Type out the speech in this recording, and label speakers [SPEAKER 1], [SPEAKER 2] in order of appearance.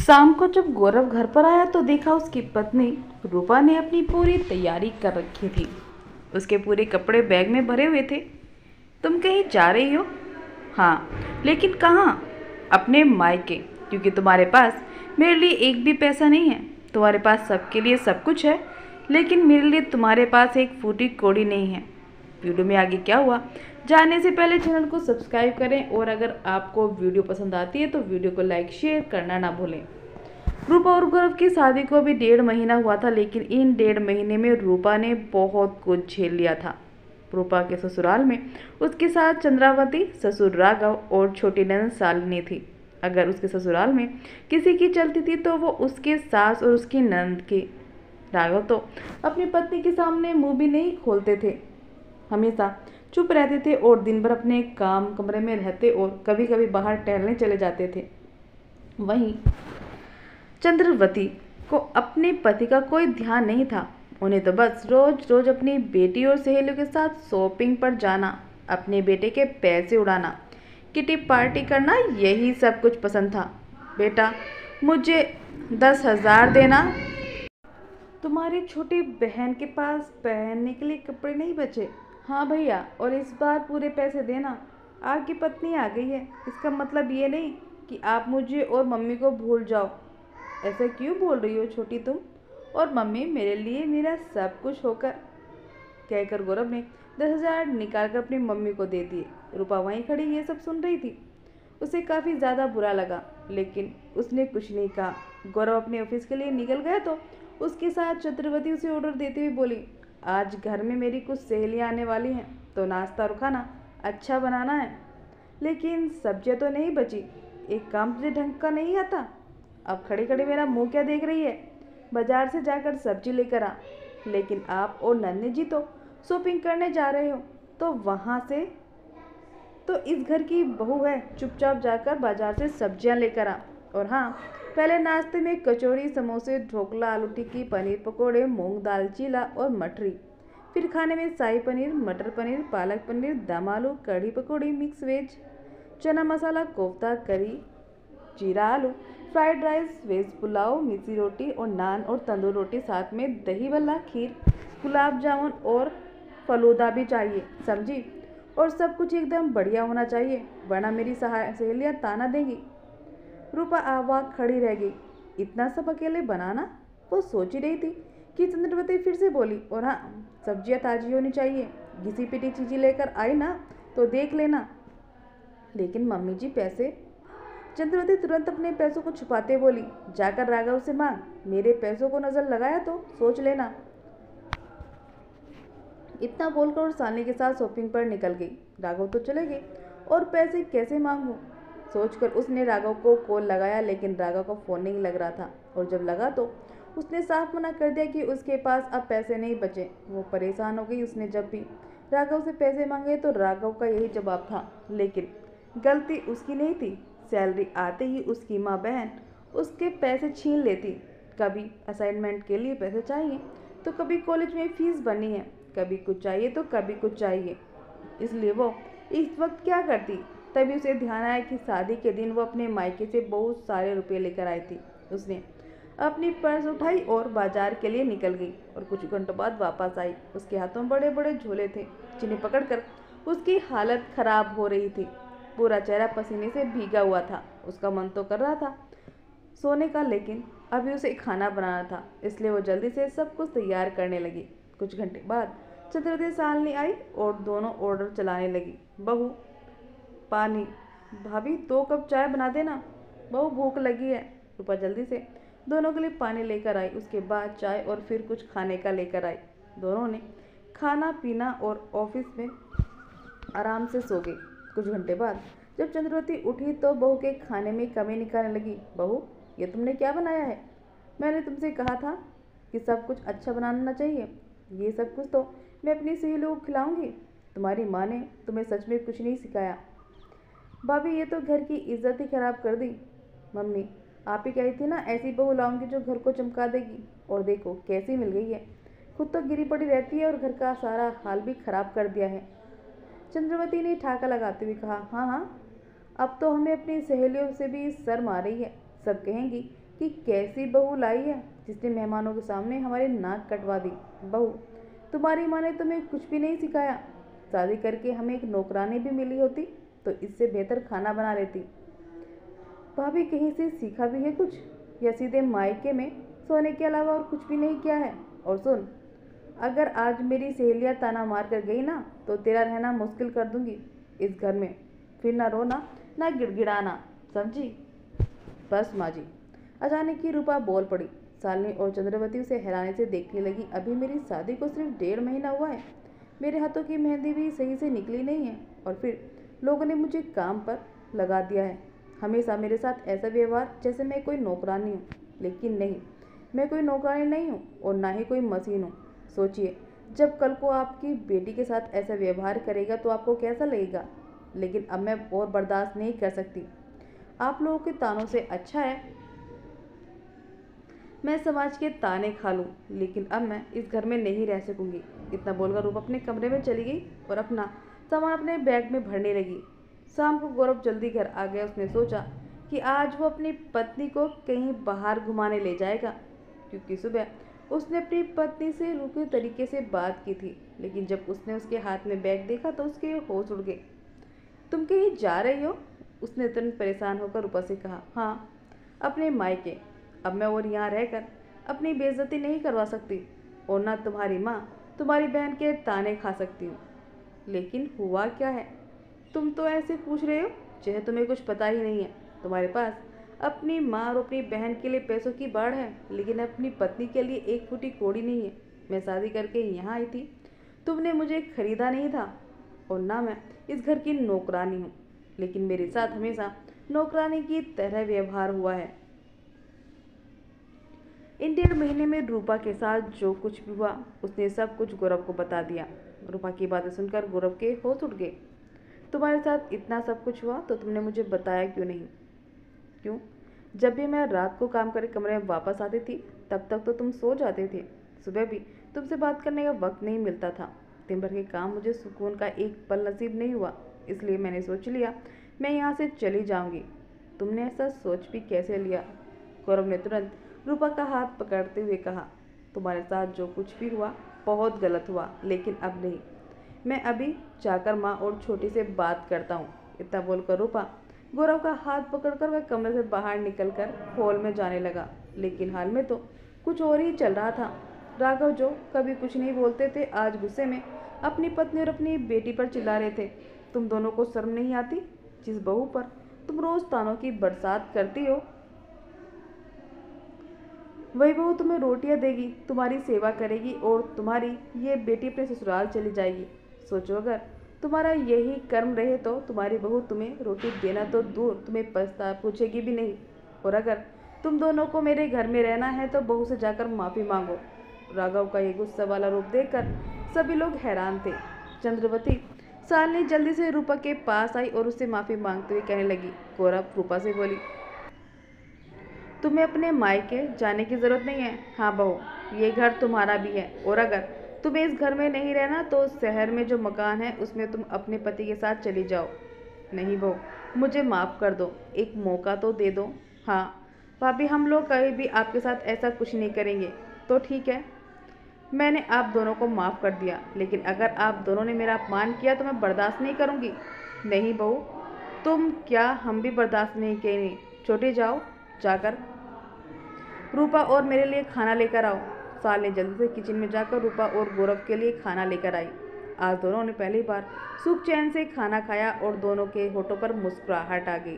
[SPEAKER 1] शाम को जब गौरव घर पर आया तो देखा उसकी पत्नी रूपा ने अपनी पूरी तैयारी कर रखी थी। उसके पूरे कपड़े बैग में भरे हुए थे। तुम कहीं जा रही हो? हाँ, लेकिन कहाँ? अपने मायके, क्योंकि तुम्हारे पास मेरे लिए एक भी पैसा नहीं है। तुम्हारे पास सबके लिए सब कुछ है, लेकिन मेरे लिए तुम्हारे पास एक फूटी कौड़ी नहीं है। वीडियो में आगे क्या हुआ जानने से पहले चैनल को सब्सक्राइब करें, और अगर आपको वीडियो पसंद आती है तो वीडियो को लाइक शेयर करना ना भूलें। रूपा और गौरव की शादी को अभी 1.5 महीना हुआ था, लेकिन इन 1.5 महीने में रूपा ने बहुत कुछ झेल लिया था। रूपा के ससुराल में उसके साथ चंद्रावती, ससुर राघव और छोटी ननद शालिनी थी। अगर उसके ससुराल में किसी की चलती थी तो वो उसके सास और उसकी ननद की। राघव तो अपनी पत्नी के सामने मुंह भी नहीं खोलते थे, हमेशा चुप रहते थे और दिन भर अपने काम कमरे में रहते और कभी कभी बाहर टहलने चले जाते थे। वहीं चंद्रवती को अपने पति का कोई ध्यान नहीं था। उन्हें तो बस रोज रोज अपनी बेटी और सहेलियों के साथ शॉपिंग पर जाना, अपने बेटे के पैसे उड़ाना, किटी पार्टी करना, यही सब कुछ पसंद था। बेटा, मुझे 10,000 देना। तुम्हारी छोटी बहन के पास पहनने के लिए कपड़े नहीं बचे। हाँ भैया, और इस बार पूरे पैसे देना। आपकी पत्नी आ गई है, इसका मतलब ये नहीं कि आप मुझे और मम्मी को भूल जाओ। ऐसा क्यों बोल रही हो छोटी तुम? और मम्मी मेरे लिए मेरा सब कुछ होकर, कहकर गौरव ने 10,000 निकाल कर अपनी मम्मी को दे दिए। रूपा वहीं खड़ी ये सब सुन रही थी। उसे काफ़ी ज़्यादा बुरा लगा, लेकिन उसने कुछ नहीं कहा। गौरव अपने ऑफिस के लिए निकल गया तो उसके साथ चंद्रवती उसे ऑर्डर देते हुए बोली, आज घर में मेरी कुछ सहेलियाँ आने वाली हैं, तो नाश्ता और खाना अच्छा बनाना है। लेकिन सब्जियाँ तो नहीं बची। एक काम तुझे ढंग का नहीं आता? अब खड़े खड़े मेरा मुंह क्या देख रही है? बाजार से जाकर सब्जी लेकर आ। लेकिन आप और नन्ही जी तो शॉपिंग करने जा रहे हो, तो वहाँ से तो इस घर की बहू है, चुपचाप जाकर बाजार से सब्जियां लेकर आ। और हाँ, पहले नाश्ते में कचौड़ी, समोसे, ढोकला, आलू टिक्की, पनीर पकोड़े, मूंग दाल चीला और मठरी। फिर खाने में शाही पनीर, मटर पनीर, पालक पनीर, दम आलू, कढ़ी पकौड़ी, मिक्स वेज, चना मसाला, कोफ्ता, करी, जीरा आलू, फ्राइड राइस, वेज पुलाव, मिसी रोटी और नान और तंदूर रोटी, साथ में दही भल्ला, खीर, गुलाब जामुन और फलूदा भी चाहिए, समझी? और सब कुछ एकदम बढ़िया होना चाहिए, वरना मेरी सहेलियाँ ताना देंगी। रूपा आवाक खड़ी रह गई। इतना सब अकेले बनाना? वो सोच ही रही थी कि चंद्रवती फिर से बोली, और हाँ, सब्जियाँ ताजी होनी चाहिए। घिसी पिटी चीज़ें लेकर आई ना तो देख लेना। लेकिन मम्मी जी पैसे? चंद्रवती तुरंत अपने पैसों को छुपाते बोली, जाकर राघव से मांग। मेरे पैसों को नजर लगाया तो सोच लेना। इतना बोलकर और शालिनी के साथ शॉपिंग पर निकल गई। राघव तो चले गए और पैसे कैसे मांगूं सोचकर उसने राघव को कॉल लगाया, लेकिन राघव का फ़ोन नहीं लग रहा था, और जब लगा तो उसने साफ मना कर दिया कि उसके पास अब पैसे नहीं बचे। वो परेशान हो गई। उसने जब भी राघव से पैसे मांगे तो राघव का यही जवाब था, लेकिन गलती उसकी नहीं थी। सैलरी आते ही उसकी माँ बहन उसके पैसे छीन लेती। कभी असाइनमेंट के लिए पैसे चाहिए, तो कभी कॉलेज में फीस भरनी है, कभी कुछ चाहिए तो कभी कुछ चाहिए। इसलिए वो इस वक्त क्या करती? तभी उसे ध्यान आया कि शादी के दिन वो अपने मायके से बहुत सारे रुपए लेकर आई थी। उसने अपनी पर्स उठाई और बाजार के लिए निकल गई, और कुछ घंटों बाद वापस आई। उसके हाथों में बड़े बड़े झोले थे, जिन्हें पकड़कर उसकी हालत खराब हो रही थी। पूरा चेहरा पसीने से भीगा हुआ था। उसका मन तो कर रहा था सोने का, लेकिन अभी उसे खाना बनाना था, इसलिए वो जल्दी से सब कुछ तैयार करने लगी। कुछ घंटे बाद चंद्रवती शालिनी आई और दोनों ऑर्डर चलाने लगी। बहू, पानी। भाभी 2 कप चाय बना देना, बहू भूख लगी है। रूपा जल्दी से दोनों के लिए पानी लेकर आई। उसके बाद चाय और फिर कुछ खाने का लेकर आई। दोनों ने खाना पीना और ऑफिस में आराम से सो गए। कुछ घंटे बाद जब चंद्रवती उठी तो बहू के खाने में कमी निकालने लगी। बहू, ये तुमने क्या बनाया है? मैंने तुमसे कहा था कि सब कुछ अच्छा बनाना चाहिए। ये सब कुछ तो मैं अपनी सहेलियों को खिलाऊंगी। तुम्हारी माँ ने तुम्हें सच में कुछ नहीं सिखाया। भाभी, ये तो घर की इज्जत ही खराब कर दी। मम्मी, आप ही कही थी ना ऐसी बहू लाऊंगी जो घर को चमका देगी, और देखो कैसी मिल गई है। खुद तो गिरी पड़ी रहती है और घर का सारा हाल भी खराब कर दिया है। चंद्रवती ने ठाका लगाते हुए कहा, हाँ हाँ, अब तो हमें अपनी सहेलियों से भी शर्म आ रही है। सब कहेंगी कि कैसी बहू लाई है जिसने मेहमानों के सामने हमारी नाक कटवा दी। बहू, तुम्हारी माँ ने तुम्हें कुछ भी नहीं सिखाया। शादी करके हमें एक नौकरानी भी मिली होती तो इससे बेहतर खाना बना लेती। भाभी, कहीं से सीखा भी है कुछ या सीधे मायके में सोने के अलावा और कुछ भी नहीं किया है? और सुन, अगर आज मेरी सहेलियाँ ताना मार कर गई ना तो तेरा रहना मुश्किल कर दूंगी इस घर में। फिर ना रोना ना गिड़गिड़ाना, समझी? बस माँ जी। अचानक ही रूपा बोल पड़ी। शालिनी और चंद्रवती उसे हैरानी से देखने लगी। अभी मेरी शादी को सिर्फ 1.5 महीना हुआ है, मेरे हाथों की मेहंदी भी सही से निकली नहीं है और फिर लोगों ने मुझे काम पर लगा दिया है। हमेशा मेरे साथ ऐसा व्यवहार जैसे मैं कोई नौकरानी हूँ, लेकिन नहीं, मैं कोई नौकरानी नहीं हूँ और ना ही कोई मशीन हूँ। सोचिए, जब कल को आपकी बेटी के साथ ऐसा व्यवहार करेगा तो आपको कैसा लगेगा? लेकिन अब मैं और बर्दाश्त नहीं कर सकती। आप लोगों के तानों से अच्छा है मैं समाज के ताने खा लूँ, लेकिन अब मैं इस घर में नहीं रह सकूंगी। इतना बोलकर रूप अपने कमरे में चली गई और अपना सामान अपने बैग में भरने लगी। शाम को गौरव जल्दी घर आ गया। उसने सोचा कि आज वो अपनी पत्नी को कहीं बाहर घुमाने ले जाएगा, क्योंकि सुबह उसने अपनी पत्नी से रुके तरीके से बात की थी। लेकिन जब उसने उसके हाथ में बैग देखा तो उसके होश उड़ गए। तुम कहीं जा रही हो? उसने तुरंत परेशान होकर रूपा से कहा। हाँ, अपने मायके। अब मैं और यहाँ रहकर अपनी बेइज्जती नहीं करवा सकती और ना तुम्हारी माँ तुम्हारी बहन के ताने खा सकती हूँ। लेकिन हुआ क्या है? तुम तो ऐसे पूछ रहे हो चाहे तुम्हें कुछ पता ही नहीं है। तुम्हारे पास अपनी माँ और अपनी बहन के लिए पैसों की बाढ़ है, लेकिन अपनी पत्नी के लिए एक फूटी कौड़ी नहीं है। मैं शादी करके यहाँ आई थी, तुमने मुझे खरीदा नहीं था और ना मैं इस घर की नौकरानी हूँ, लेकिन मेरे साथ हमेशा नौकरानी की तरह व्यवहार हुआ है। इन 1.5 महीने में रूपा के साथ जो कुछ भी हुआ उसने सब कुछ गौरव को बता दिया। रूपा की बातें सुनकर गौरव के होश उठ गए। तुम्हारे साथ इतना सब कुछ हुआ तो तुमने मुझे बताया क्यों नहीं? क्यों? जब भी मैं रात को काम करके कमरे में वापस आती थी तब तक तो तुम सो जाते थे। सुबह भी तुमसे बात करने का वक्त नहीं मिलता था। दिन भर के काम मुझे सुकून का एक पल नसीब नहीं हुआ, इसलिए मैंने सोच लिया मैं यहाँ से चली जाऊँगी। तुमने ऐसा सोच भी कैसे लिया? गौरव ने तुरंत रूपा का हाथ पकड़ते हुए कहा। तुम्हारे साथ जो कुछ भी हुआ बहुत गलत हुआ, लेकिन अब नहीं। मैं अभी जाकर माँ और छोटी से बात करता हूँ। इतना बोलकर रूपा गौरव का हाथ पकड़कर वह कमरे से बाहर निकलकर हॉल में जाने लगा। लेकिन हाल में तो कुछ और ही चल रहा था। राघव, जो कभी कुछ नहीं बोलते थे, आज गुस्से में अपनी पत्नी और अपनी बेटी पर चिल्ला रहे थे। तुम दोनों को शर्म नहीं आती? जिस बहू पर तुम रोज तानों की बरसात करती हो वही बहू तुम्हें रोटियां देगी, तुम्हारी सेवा करेगी और तुम्हारी ये बेटी अपने ससुराल चली जाएगी। सोचो, अगर तुम्हारा यही कर्म रहे तो तुम्हारी बहू तुम्हें रोटी देना तो दूर, तुम्हें पछता पूछेगी भी नहीं। और अगर तुम दोनों को मेरे घर में रहना है तो बहू से जाकर माफ़ी मांगो। राघव का ये गुस्सा वाला रूप देखकर सभी लोग हैरान थे। चंद्रवती शालिनी जल्दी से रूपा के पास आई और उससे माफ़ी मांगते हुए कहने लगी। गौरव रूपा से बोली, तुम्हें अपने मायके जाने की ज़रूरत नहीं है। हाँ बहू, ये घर तुम्हारा भी है और अगर तुम्हें इस घर में नहीं रहना तो शहर में जो मकान है उसमें तुम अपने पति के साथ चली जाओ। नहीं बहू, मुझे माफ़ कर दो, एक मौका तो दे दो। हाँ भाभी, हम लोग कभी भी आपके साथ ऐसा कुछ नहीं करेंगे। तो ठीक है, मैंने आप दोनों को माफ़ कर दिया, लेकिन अगर आप दोनों ने मेरा अपमान किया तो मैं बर्दाश्त नहीं करूँगी। नहीं बहू, तुम क्या, हम भी बर्दाश्त नहीं करेंगे। छोटी, जाओ जाकर रूपा और मेरे लिए खाना लेकर आओ। शालिनी जल्दी से किचन में जाकर रूपा और गौरव के लिए खाना लेकर आई। आज दोनों ने पहली बार सुख चैन से खाना खाया और दोनों के होठों पर मुस्कुराहट आ गई।